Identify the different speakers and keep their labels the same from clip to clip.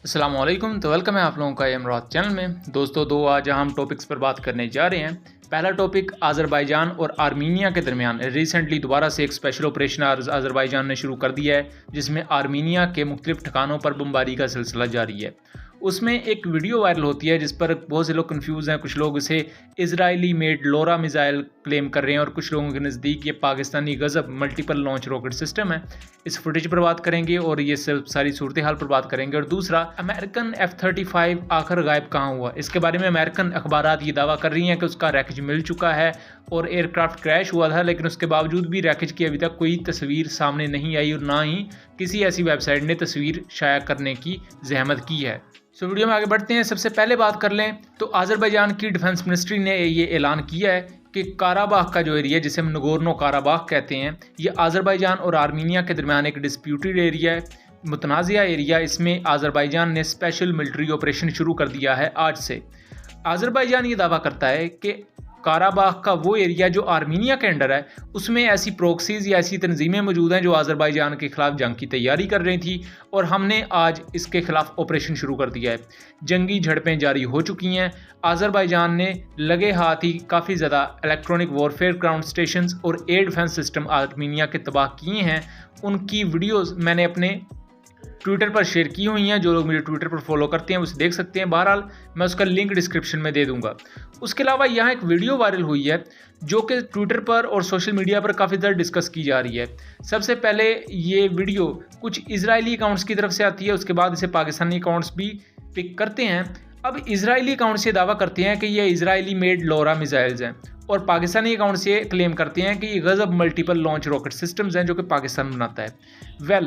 Speaker 1: अस्सलाम वालेकुम। तो वेलकम है आप लोगों का इमरात चैनल में। दोस्तों आज हम टॉपिक्स पर बात करने जा रहे हैं। पहला टॉपिक अज़रबैजान और आर्मीनिया के दरमियान रिसेंटली दोबारा से एक स्पेशल ऑपरेशन अज़रबैजान ने शुरू कर दिया है, जिसमें आर्मीनिया के मुख्तलिफ ठिकानों पर बमबारी का सिलसिला जारी है। उसमें एक वीडियो वायरल होती है जिस पर बहुत से लोग कंफ्यूज हैं। कुछ लोग इसे इजरायली मेड लोरा मिसाइल क्लेम कर रहे हैं और कुछ लोगों के नज़दीक ये पाकिस्तानी गज़ब मल्टीपल लॉन्च रॉकेट सिस्टम है। इस फुटेज पर बात करेंगे और ये सारी सूरत हाल पर बात करेंगे। और दूसरा, अमेरिकन F-35 आखिर गायब कहाँ हुआ, इसके बारे में अमेरिकन अखबारात ये दावा कर रही हैं कि उसका रैकेज मिल चुका है और एयरक्राफ्ट क्रैश हुआ था, लेकिन उसके बावजूद भी रैकेज की अभी तक कोई तस्वीर सामने नहीं आई और ना ही किसी ऐसी वेबसाइट ने तस्वीर शाया करने की जहमत की है। वीडियो में आगे बढ़ते हैं। सबसे पहले बात कर लें तो अज़रबैजान की डिफेंस मिनिस्ट्री ने ये ऐलान किया है कि काराबाख का जो एरिया, जिसे हम नगोर्नो काराबाख कहते हैं, ये अज़रबैजान और आर्मीनिया के दरमियान एक डिस्प्यूटेड एरिया है, मुतनाज़िया एरिया। इसमें अज़रबैजान ने स्पेशल मिलिट्री ऑपरेशन शुरू कर दिया है आज से। अज़रबैजान ये दावा करता है कि काराबाख का वो एरिया जो आर्मीनिया के अंडर है, उसमें ऐसी प्रोक्सीज या ऐसी तंजीमें मौजूद हैं जो अज़रबैजान के खिलाफ जंग की तैयारी कर रही थी और हमने आज इसके खिलाफ ऑपरेशन शुरू कर दिया है। जंगी झड़पें जारी हो चुकी हैं। अज़रबैजान ने लगे हाथ ही काफ़ी ज़्यादा इलेक्ट्रॉनिक वॉरफेयर ग्राउंड स्टेशन और एयर डिफेंस सिस्टम आर्मीनिया के तबाह किए हैं। उनकी वीडियोज़ मैंने अपने ट्विटर पर शेयर की हुई हैं। जो लोग मेरे ट्विटर पर फॉलो करते हैं उसे देख सकते हैं। बहरहाल मैं उसका लिंक डिस्क्रिप्शन में दे दूंगा। उसके अलावा यहाँ एक वीडियो वायरल हुई है जो कि ट्विटर पर और सोशल मीडिया पर काफ़ी ज़्यादा डिस्कस की जा रही है। सबसे पहले ये वीडियो कुछ इजरायली अकाउंट्स की तरफ से आती है, उसके बाद इसे पाकिस्तानी अकाउंट्स भी पिक करते हैं। अब इजरायली अकाउंट से दावा करते हैं कि ये इजरायली मेड लोरा मिसाइल्स हैं और पाकिस्तानी अकाउंट से क्लेम करते हैं कि ये गज़ब मल्टीपल लॉन्च रॉकेट सिस्टम्स हैं जो कि पाकिस्तान बनाता है।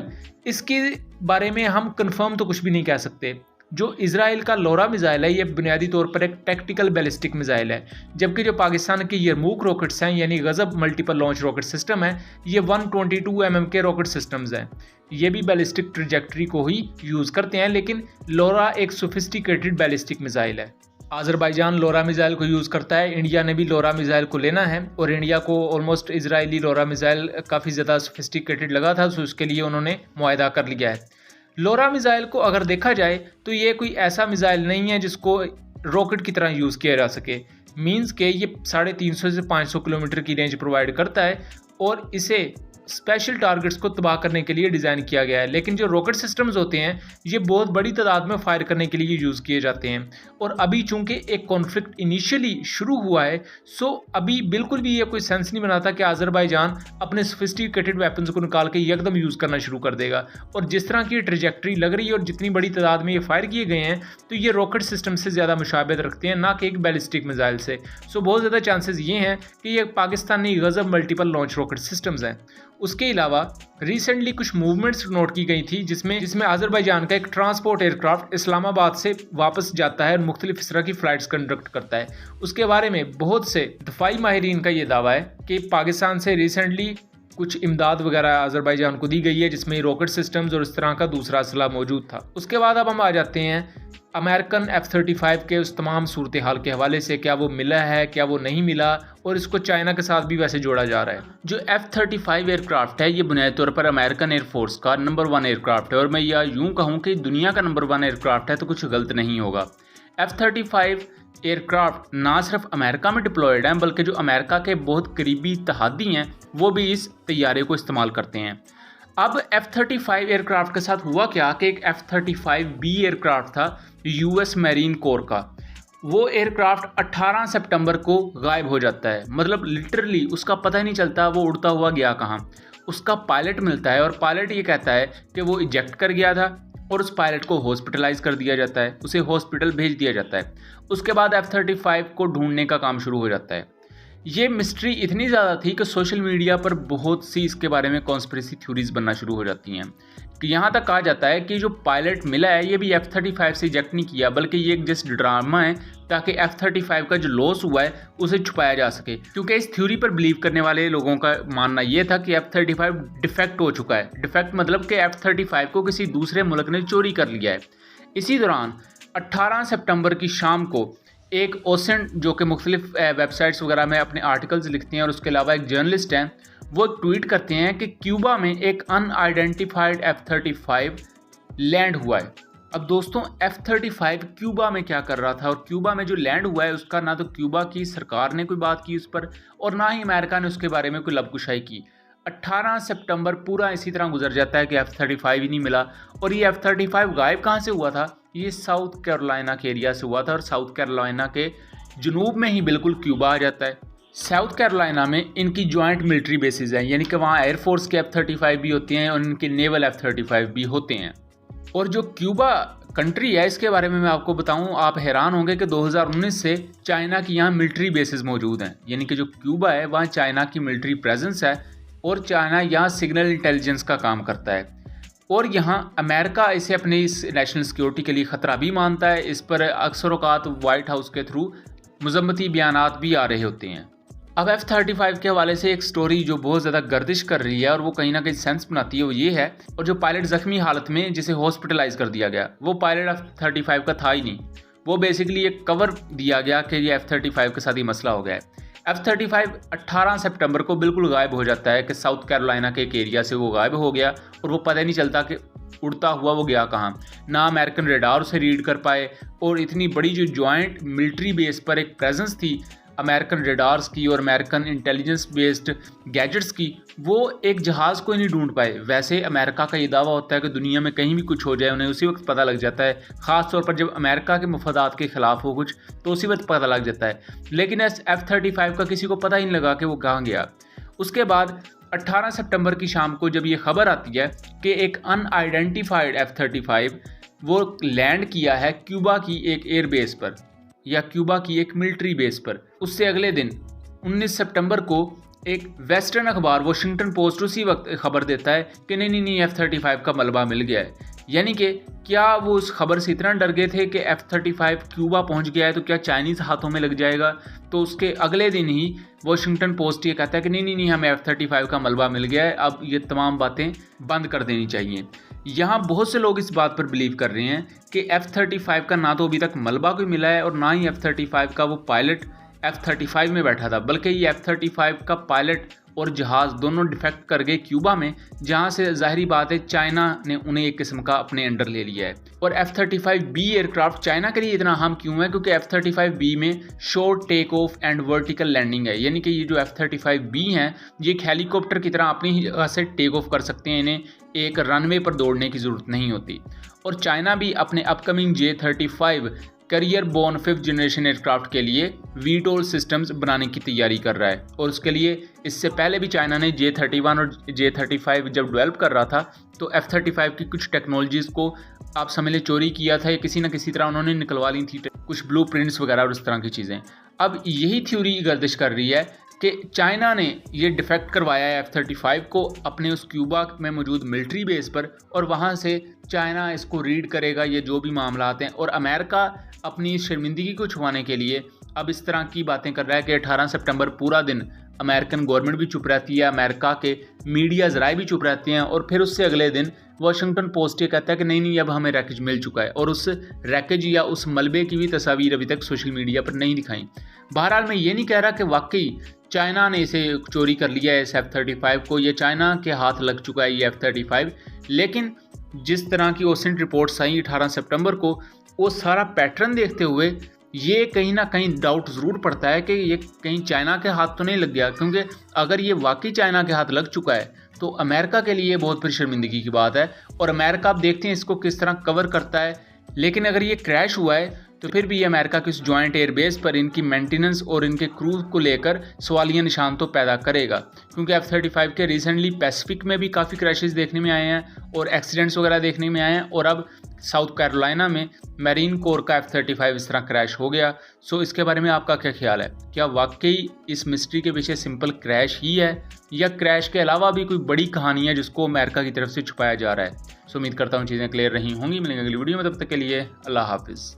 Speaker 1: इसके बारे में हम कंफर्म तो कुछ भी नहीं कह सकते। जो इजराइल का लोरा मिसाइल है ये बुनियादी तौर पर एक टैक्टिकल बैलिस्टिक मिसाइल है, जबकि जो पाकिस्तान के यरमूक रॉकेट्स हैं यानी गज़ब मल्टीपल लॉन्च रॉकेट सिस्टम है, ये 122 mm के रॉकेट सिस्टम्स हैं। ये भी बैलिस्टिक ट्रैजेक्टरी को ही यूज़ करते हैं, लेकिन लोरा एक सोफिस्टिकेटेड बैलिस्टिक मिसाइल है। अज़रबैजान लोरा मिसाइल को यूज़ करता है। इंडिया ने भी लोरा मिसाइल को लेना है और इंडिया को ऑलमोस्ट इजरायली लोरा मिसाइल काफ़ी ज़्यादा सोफिस्टिकेटेड लगा था, तो उसके लिए उन्होंने मुआहदा कर लिया है। लोरा मिसाइल को अगर देखा जाए तो ये कोई ऐसा मिसाइल नहीं है जिसको रॉकेट की तरह यूज़ किया जा सके। मींस के ये 350 से 500 किलोमीटर की रेंज प्रोवाइड करता है और इसे स्पेशल टारगेट्स को तबाह करने के लिए डिज़ाइन किया गया है। लेकिन जो रॉकेट सिस्टम्स होते हैं ये बहुत बड़ी तादाद में फायर करने के लिए यूज़ किए जाते हैं और अभी चूंकि एक कॉन्फ्लिक्ट इनिशियली शुरू हुआ है, सो अभी बिल्कुल भी ये कोई सेंस नहीं बनाता कि अज़रबैजान अपने सोफिस्टिकेटेड वेपन्स को निकाल के एकदम यूज़ करना शुरू कर देगा। और जिस तरह की ट्रैजेक्टरी लग रही है और जितनी बड़ी तादाद में ये फायर किए गए हैं, तो ये रॉकेट सिस्टम से ज़्यादा मुशाबहत रखते हैं, ना कि एक बैलिस्टिक मिसाइल से। सो बहुत ज़्यादा चांसेस ये हैं कि ये पाकिस्तानी गज़ब मल्टीपल लॉन्च रॉकेट सिस्टम्स हैं। उसके अलावा रिसेंटली कुछ मूवमेंट्स नोट की गई थी जिसमें अज़रबैजान का एक ट्रांसपोर्ट एयरक्राफ्ट इस्लामाबाद से वापस जाता है और मुख्तलिफ इस तरह की फ़्लाइट्स कंडक्ट करता है। उसके बारे में बहुत से दफाई माहिरीन का ये दावा है कि पाकिस्तान से रिसेंटली कुछ इमदाद वगैरह अज़रबैजान को दी गई है, जिसमें रॉकेट सिस्टम्स और इस तरह का दूसरा असला मौजूद था। उसके बाद अब हम आ जाते हैं अमेरिकन F-35 के उस तमाम सूरत हाल के हवाले से, क्या वो मिला है, क्या वो नहीं मिला, और इसको चाइना के साथ भी वैसे जोड़ा जा रहा है। जो F-35 एयरक्राफ्ट है ये बुनियादी तौर पर अमेरिकन एयरफोर्स का नंबर 1 एयरक्राफ्ट है और मैं यह यूँ कहूँ कि दुनिया का नंबर 1 एयरक्राफ्ट है तो कुछ गलत नहीं होगा। F-35 एयरक्राफ्ट ना सिर्फ अमेरिका में डिप्लॉयड हैं, बल्कि जो अमेरिका के बहुत करीबी इत्तेहादी हैं वो भी इस तैयारे को इस्तेमाल करते हैं। अब F-35 एयरक्राफ्ट के साथ हुआ क्या कि एक F-35B एयरक्राफ्ट था US मैरीन कोर का। वो एयरक्राफ्ट 18 सितंबर को गायब हो जाता है, मतलब लिटरली उसका पता ही नहीं चलता वो उड़ता हुआ गया कहाँ। उसका पायलट मिलता है और पायलट ये कहता है कि वो इजेक्ट कर गया था और उस पायलट को हॉस्पिटलाइज कर दिया जाता है, उसे हॉस्पिटल भेज दिया जाता है। उसके बाद F-35 को ढूंढने का काम शुरू हो जाता है। ये मिस्ट्री इतनी ज़्यादा थी कि सोशल मीडिया पर बहुत सी इसके बारे में कॉन्स्पिरेसी थ्योरीज बनना शुरू हो जाती हैं कि यहाँ तक कहा जाता है कि जो पायलट मिला है ये भी F-35 से इजेक्ट नहीं किया, बल्कि ये एक जस्ट ड्रामा है ताकि F-35 का जो लॉस हुआ है उसे छुपाया जा सके। क्योंकि इस थ्योरी पर बिलीव करने वाले लोगों का मानना ये था कि F-35 डिफेक्ट हो चुका है। डिफेक्ट मतलब कि F-35 को किसी दूसरे मुल्क ने चोरी कर लिया है। इसी दौरान 18 सितंबर की शाम को एक ओसेंट जो कि मुख्तलिफ वेबसाइट्स वगैरह में अपने आर्टिकल्स लिखते हैं और उसके अलावा एक जर्नलिस्ट हैं, वो ट्वीट करते हैं कि क्यूबा में एक अनआइडेंटिफाइड F-35 लैंड हुआ है अब दोस्तों F-35 क्यूबा में क्या कर रहा था, और क्यूबा में जो लैंड हुआ है उसका ना तो क्यूबा की सरकार ने कोई बात की उस पर, और ना ही अमेरिका ने उसके बारे में कोई लबकुशाई की। 18 सितंबर पूरा इसी तरह गुजर जाता है कि F-35 ही नहीं मिला। और ये F-35 गायब कहाँ से हुआ था? ये साउथ कैरोलिना के एरिया से हुआ था, और साउथ कैरोलिना के जुनूब में ही बिल्कुल क्यूबा आ जाता है। साउथ कैरोलिना में इनकी जॉइंट मिलिट्री बेसिस हैं, यानी कि वहाँ एयरफोर्स के F-35 भी होते हैं और इनके नेवल F-35 भी होते हैं। और जो क्यूबा कंट्री है इसके बारे में मैं आपको बताऊं, आप हैरान होंगे कि 2019 से चाइना की यहाँ मिलिट्री बेसिस मौजूद हैं। यानी कि जो क्यूबा है वहाँ चाइना की मिलिट्री प्रेजेंस है, और चाइना यहाँ सिग्नल इंटेलिजेंस का काम करता है। और यहाँ अमेरिका इसे अपनी इस नेशनल सिक्योरिटी के लिए ख़तरा भी मानता है। इस पर अक्सर औक़ात वाइट हाउस के थ्रू मज़म्मती बयानात भी आ रहे होते हैं। अब F-35 के हवाले से एक स्टोरी जो बहुत ज़्यादा गर्दिश कर रही है और वो कहीं ना कहीं सेंस बनाती है, वो ये है, और जो पायलट ज़ख्मी हालत में जिसे हॉस्पिटलाइज कर दिया गया, वो पायलट F-35 का था ही नहीं। वो बेसिकली एक कवर दिया गया कि ये F-35 के साथ ही मसला हो गया है। F-35 18 सितंबर को बिल्कुल गायब हो जाता है कि साउथ कैरोलिना के एक एरिया से वो गायब हो गया, और वो पता ही नहीं चलता कि उड़ता हुआ वो गया कहाँ। ना अमेरिकन रेडार उसे रीड कर पाए, और इतनी बड़ी जो जॉइंट मिलिट्री बेस पर एक प्रेजेंस थी अमेरिकन रेडार्स की और अमेरिकन इंटेलिजेंस बेस्ड गैजेट्स की, वो एक जहाज़ को ही नहीं ढूंढ पाए। वैसे अमेरिका का ये दावा होता है कि दुनिया में कहीं भी कुछ हो जाए उन्हें उसी वक्त पता लग जाता है, ख़ास तौर पर जब अमेरिका के मफादात के ख़िलाफ़ हो कुछ तो उसी वक्त पता लग जाता है। लेकिन इस F-35 का किसी को पता ही नहीं लगा कि वो कहाँ गया। उसके बाद 18 सितंबर की शाम को जब ये खबर आती है कि एक अनआइडेंटिफाइड F-35 वो लैंड किया है क्यूबा की एक एयरबेस पर, या क्यूबा की एक मिलिट्री बेस पर, उससे अगले दिन 19 सितंबर को एक वेस्टर्न अखबार वॉशिंगटन पोस्ट उसी वक्त खबर देता है कि नहीं F-35 का मलबा मिल गया है। यानी कि क्या वो उस खबर से इतना डर गए थे कि F-35 क्यूबा पहुंच गया है तो क्या चाइनीज़ हाथों में लग जाएगा? तो उसके अगले दिन ही वॉशिंगटन पोस्ट ये कहता है कि नहीं हमें F-35 का मलबा मिल गया है, अब ये तमाम बातें बंद कर देनी चाहिए। यहाँ बहुत से लोग इस बात पर बिलीव कर रहे हैं कि F-35 का ना तो अभी तक मलबा कोई मिला है, और ना ही F-35 का वो पायलट F-35 में बैठा था, बल्कि ये F-35 का पायलट और जहाज़ दोनों डिफेक्ट कर गए क्यूबा में, जहां से जाहिर बात है चाइना ने उन्हें एक किस्म का अपने अंडर ले लिया है। और F-35B एयरक्राफ्ट चाइना के लिए इतना अहम क्यों है? क्योंकि F-35B में short take off and vertical landing है। यानी कि ये जो F-35B हैं ये एक हेलीकॉप्टर की तरह अपनी जगह से टेक ऑफ कर सकते हैं, इन्हें एक रनवे पर दौड़ने की ज़रूरत नहीं होती। और चाइना भी अपने upcoming J-35 carrier borne 5th generation aircraft के लिए वीटोल सिस्टम्स बनाने की तैयारी कर रहा है। और उसके लिए इससे पहले भी चाइना ने J-31 और J-35 जब डेवलप कर रहा था तो F-35 की कुछ टेक्नोलॉजीज़ को आप समझ लें चोरी किया था, या किसी न किसी तरह उन्होंने निकलवा ली थी, कुछ ब्लूप्रिंट्स वगैरह और इस तरह की चीज़ें। अब यही थ्योरी गर्दिश कर रही है कि चाइना ने ये डिफेक्ट करवाया है F-35 को अपने उस क्यूबा में मौजूद मिलिट्री बेस पर, और वहाँ से चाइना इसको रीड करेगा, ये जो भी मामला हैं। और अमेरिका अपनी शर्मिंदगी को छुपाने के लिए अब इस तरह की बातें कर रहा है कि 18 सितंबर पूरा दिन अमेरिकन गवर्नमेंट भी चुप रहती है, अमेरिका के मीडिया ज़राए भी चुप रहते हैं, और फिर उससे अगले दिन वॉशिंगटन पोस्ट ये कहता है कि नहीं अब हमें रैकेज मिल चुका है, और उस रैकेज या उस मलबे की भी तस्वीर अभी तक सोशल मीडिया पर नहीं दिखाई। बहरहाल मैं ये नहीं कह रहा कि वाकई चाइना ने इसे चोरी कर लिया है इस F-35 को, ये चाइना के हाथ लग चुका है ये F-35, लेकिन जिस तरह की ओसेंट रिपोर्ट्स आई 18 सितंबर को, वो सारा पैटर्न देखते हुए ये कहीं ना कहीं डाउट ज़रूर पड़ता है कि ये कहीं चाइना के हाथ तो नहीं लग गया। क्योंकि अगर ये वाकई चाइना के हाथ लग चुका है तो अमेरिका के लिए बहुत फिर शर्मिंदगी की बात है, और अमेरिका आप देखते हैं इसको किस तरह कवर करता है। लेकिन अगर ये क्रैश हुआ है तो फिर भी अमेरिका की इस जॉइंट एयरबेस पर इनकी मेंटेनेंस और इनके क्रूज को लेकर सवालिया निशान तो पैदा करेगा। क्योंकि F-35 के रिसेंटली पैसिफिक में भी काफ़ी क्रैशेस देखने में आए हैं और एक्सीडेंट्स वगैरह देखने में आए हैं, और अब साउथ कैरोलिना में मैरीन कोर का F-35 इस तरह क्रैश हो गया। सो इसके बारे में आपका क्या ख्याल है? क्या वाकई इस मिस्ट्री के पीछे सिंपल क्रैश ही है, या क्रैश के अलावा भी कोई बड़ी कहानी है जिसको अमेरिका की तरफ से छुपाया जा रहा है? सो उम्मीद करता हूँ चीज़ें क्लियर रही होंगी। मिलेंगे अगली वीडियो में, तब तक के लिए अल्लाह हाफिज़।